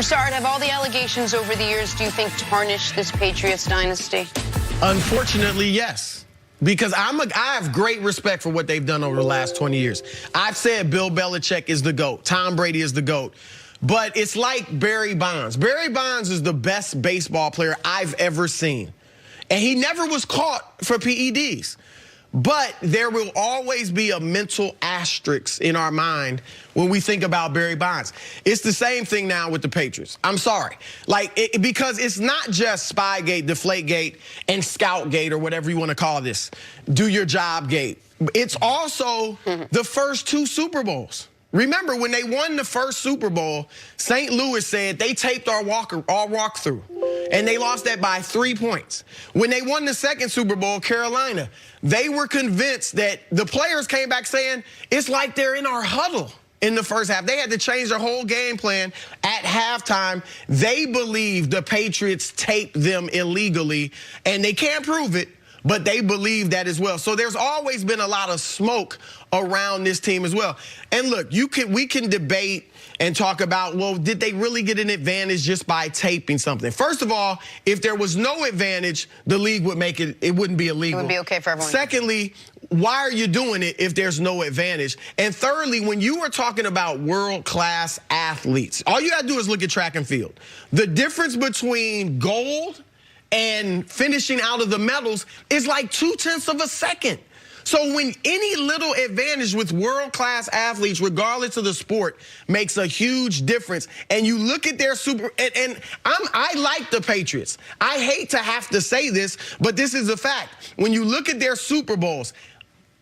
Broussard, have all the allegations over the years, do you think, tarnished this Patriots dynasty? Unfortunately, yes. Because I have great respect for what they've done over the last 20 years. I've said Bill Belichick is the GOAT. Tom Brady is the GOAT. But it's like Barry Bonds. Barry Bonds is the best baseball player I've ever seen. And he never was caught for PEDs. But there will always be a mental asterisk in our mind when we think about Barry Bonds. It's the same thing now with the Patriots. I'm sorry. Because it's not just Spygate, Deflategate, and Scoutgate, or whatever you want to call this, do your job gate. It's also the first 2 Super Bowls. Remember, when they won the first Super Bowl, St. Louis said they taped our walkthrough, and they lost that by 3 points. When they won the second Super Bowl, Carolina, they were convinced that the players came back saying, it's like they're in our huddle in the first half. They had to change their whole game plan at halftime. They believe the Patriots taped them illegally, and they can't prove it, but they believe that as well. So there's always been a lot of smoke around this team as well. And look, we can debate and talk about, well, did they really get an advantage just by taping something? First of all, if there was no advantage, the league would make it wouldn't be illegal. It would be okay for everyone. Secondly, why are you doing it if there's no advantage? And thirdly, when you are talking about world-class athletes, all you got to do is look at track and field. The difference between gold and finishing out of the medals is like 0.2 of a second. So when any little advantage with world-class athletes, regardless of the sport, makes a huge difference, and you look at their I like the Patriots. I hate to have to say this, but this is a fact. When you look at their Super Bowls,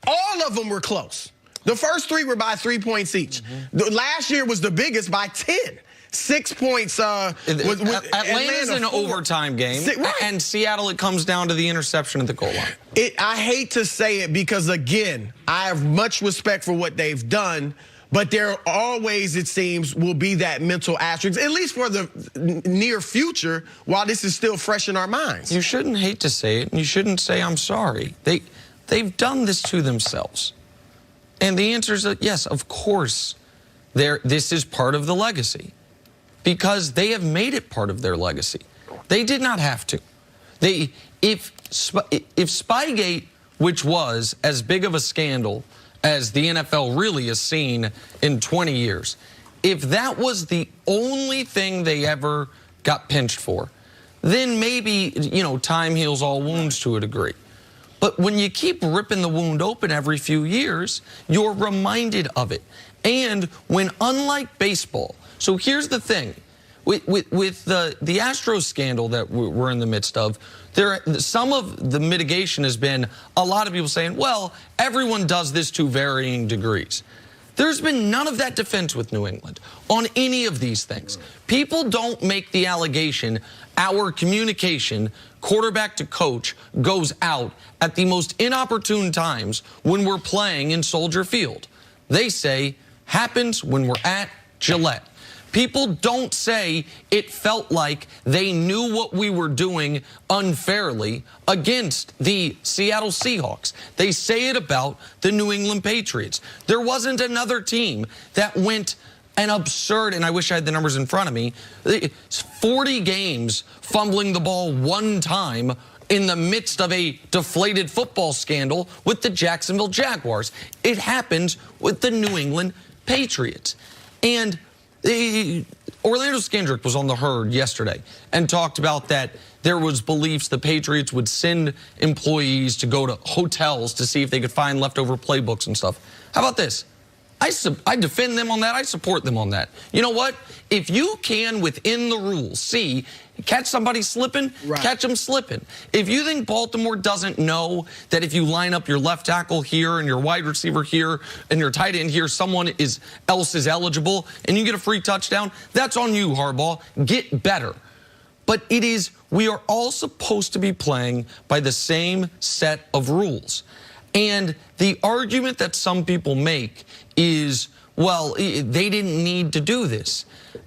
all of them were close. The first 3 were by 3 points each. Last year was the biggest by 10. 6 points. Atlanta's an overtime game, right. And Seattle, it comes down to the interception at the goal line. I hate to say it because, again, I have much respect for what they've done, but there always, it seems, will be that mental asterisk, at least for the near future, while this is still fresh in our minds. You shouldn't hate to say it, and you shouldn't say, I'm sorry. They've done this to themselves. And the answer is that, yes, of course, this is part of the legacy. Because they have made it part of their legacy. They did not have to. If Spygate, which was as big of a scandal as the NFL really has seen in 20 years, if that was the only thing they ever got pinched for, then maybe, time heals all wounds to a degree. But when you keep ripping the wound open every few years, you're reminded of it. And when, unlike baseball, so here's the thing. With the Astros scandal that we're in the midst of, some of the mitigation has been a lot of people saying, well, everyone does this to varying degrees. There's been none of that defense with New England on any of these things. People don't make the allegation our communication, quarterback to coach, goes out at the most inopportune times when we're playing in Soldier Field. They say, happens when we're at Gillette. People don't say it felt like they knew what we were doing unfairly against the Seattle Seahawks. They say it about the New England Patriots. There wasn't another team that went an absurd, and I wish I had the numbers in front of me, 40 games fumbling the ball 1 time in the midst of a deflated football scandal with the Jacksonville Jaguars. It happened with the New England Patriots. And Orlando Skandrick was on the Herd yesterday and talked about that there was beliefs the Patriots would send employees to go to hotels to see if they could find leftover playbooks and stuff. How about this? I defend them on that. I support them on that. You know what? If you can, within the rules, catch somebody slipping, catch them slipping. If you think Baltimore doesn't know that if you line up your left tackle here and your wide receiver here and your tight end here, someone else is eligible and you get a free touchdown, that's on you, Harbaugh. Get better. But we are all supposed to be playing by the same set of rules. And the argument that some people make is, well, they didn't need to do this.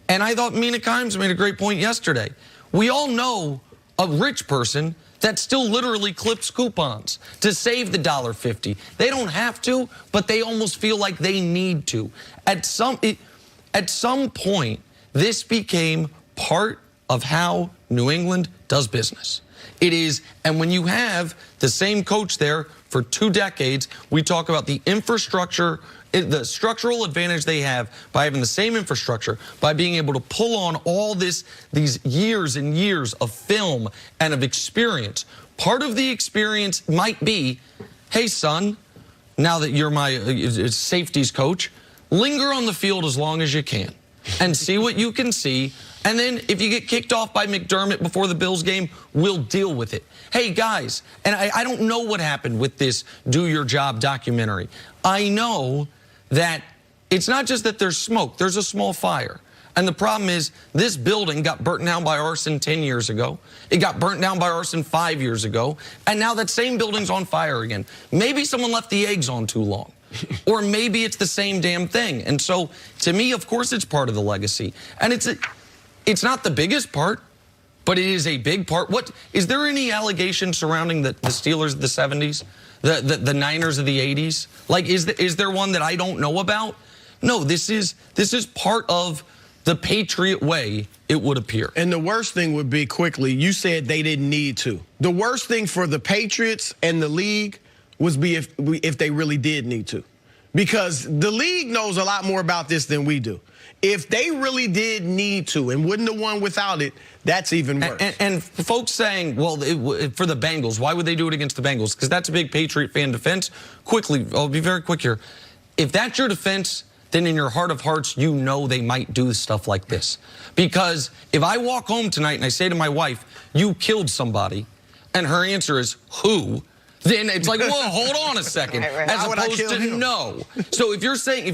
And I thought Mina Kimes made a great point yesterday. We all know a rich person that still literally clips coupons to save the $1.50. They don't have to, but they almost feel like they need to. At some point, this became part of how New England does business. It is, and when you have the same coach there for 2 decades, we talk about the infrastructure, the structural advantage they have by having the same infrastructure, by being able to pull on all these years and years of film and of experience. Part of the experience might be, hey, son, now that you're my safeties coach, linger on the field as long as you can and see what you can see. And then if you get kicked off by McDermott before the Bills game, we'll deal with it. Hey, guys, and I don't know what happened with this Do Your Job documentary. I know that it's not just that there's smoke, there's a small fire. And the problem is this building got burnt down by arson 10 years ago. It got burnt down by arson 5 years ago. And now that same building's on fire again. Maybe someone left the eggs on too long. Or maybe it's the same damn thing. And so to me, of course, it's part of the legacy. And it's not the biggest part, but it is a big part. What is there any allegation surrounding the Steelers of the 70s, the Niners of the 80s? Like, is there one that I don't know about? No, this is part of the Patriot way, it would appear. And the worst thing would be, quickly, you said they didn't need to. The worst thing for the Patriots and the league was if they really did need to. Because the league knows a lot more about this than we do. If they really did need to and wouldn't have won without it, that's even worse. And folks saying, well, for the Bengals, why would they do it against the Bengals? Because that's a big Patriot fan defense. Quickly, I'll be very quick here. If that's your defense, then in your heart of hearts, you know they might do stuff like this. Because if I walk home tonight and I say to my wife, you killed somebody, and her answer is, who? Then it's like, whoa, hold on a second. Right. As opposed to no. So if you're saying...